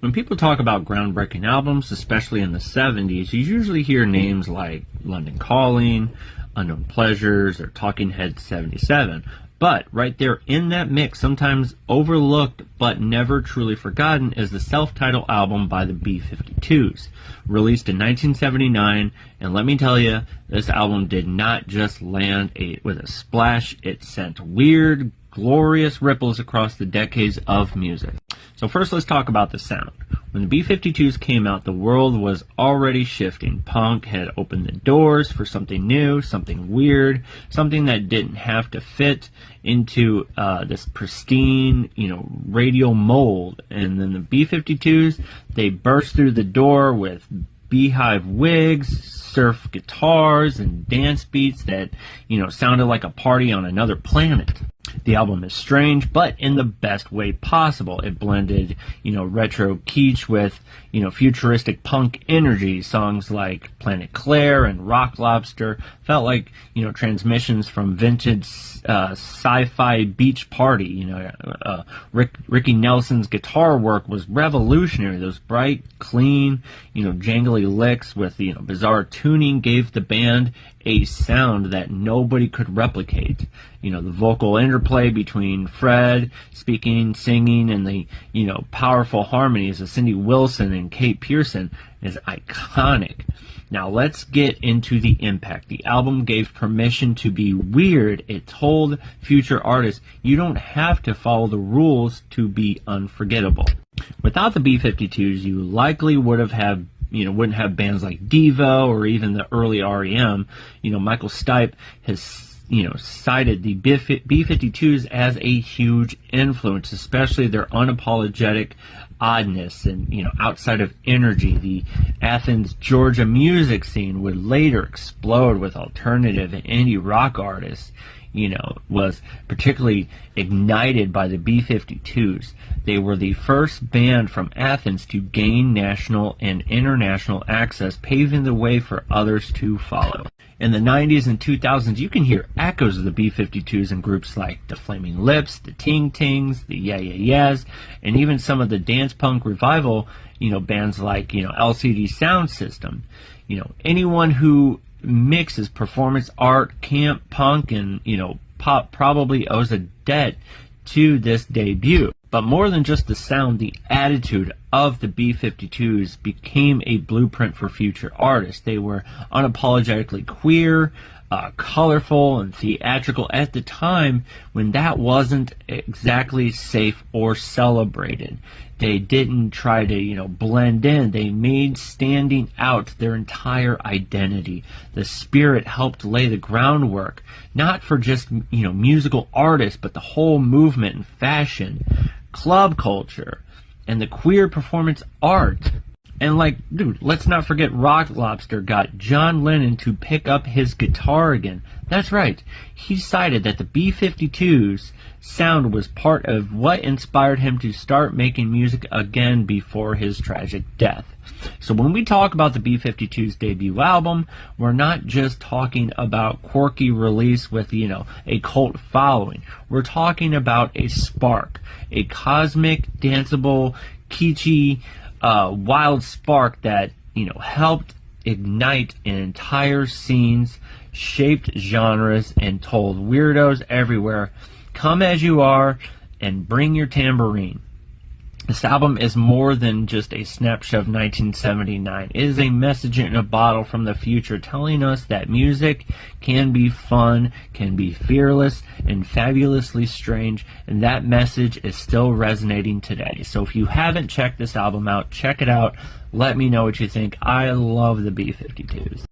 When people talk about groundbreaking albums, especially in the 70s, you usually hear names like London Calling, Unknown Pleasures, or Talking Heads 77. But right there in that mix, sometimes overlooked but never truly forgotten, is the self-titled album by the B-52's, released in 1979. And let me tell you, this album did not just land with a splash. It sent weird, glorious ripples across the decades of music. So first, let's talk about the sound. When the B-52's came out, the world was already shifting. Punk had opened the doors for something new, something weird, something that didn't have to fit into this pristine, radial mold. And then the B-52's, they burst through the door with beehive wigs, surf guitars, and dance beats that, sounded like a party on another planet. The album is strange, but in the best way possible. It blended, retro kitsch with, futuristic punk energy. Songs like Planet Claire and Rock Lobster felt like, transmissions from vintage sci-fi beach party. Ricky Nelson's guitar work was revolutionary. Those bright, clean, jangly licks with, bizarre tuning gave the band a sound that nobody could replicate. The vocal interplay between Fred speaking, singing, and the, powerful harmonies of Cindy Wilson and Kate Pearson is iconic. Now let's get into the impact. The album gave permission to be weird. It told future artists, you don't have to follow the rules to be unforgettable. Without the B-52's, you likely wouldn't have bands like Devo or even the early REM. Michael Stipe has cited the B-52's as a huge influence, especially their unapologetic oddness and, outside of energy. The Athens, Georgia music scene would later explode with alternative and indie rock artists, was particularly ignited by the B-52's. They were the first band from Athens to gain national and international access, paving the way for others to follow. In the 90s and 2000s, you can hear echoes of the B-52's in groups like the Flaming Lips, the Ting Tings, the Yeah Yeah Yeahs, and even some of the dance punk revival, bands like, LCD Sound System. Anyone who mixes performance art, camp, punk, and, pop probably owes a debt to this debut. But more than just the sound, the attitude of the B-52's became a blueprint for future artists. They were unapologetically queer, colorful, and theatrical at the time when that wasn't exactly safe or celebrated. They didn't try to, blend in. They made standing out their entire identity. The spirit helped lay the groundwork, not for just, musical artists, but the whole movement in fashion, club culture, and the queer performance art. And let's not forget Rock Lobster got John Lennon to pick up his guitar again. That's right. He cited that the B-52's sound was part of what inspired him to start making music again before his tragic death. So when we talk about the B-52's debut album, we're not just talking about quirky release with, a cult following. We're talking about a spark, a cosmic, danceable, kitschy, wild spark that, helped ignite entire scenes, shaped genres, and told weirdos everywhere, come as you are and bring your tambourine. This album is more than just a snapshot of 1979. It is a message in a bottle from the future telling us that music can be fun, can be fearless, and fabulously strange, and that message is still resonating today. So if you haven't checked this album out, check it out. Let me know what you think. I love the B-52's.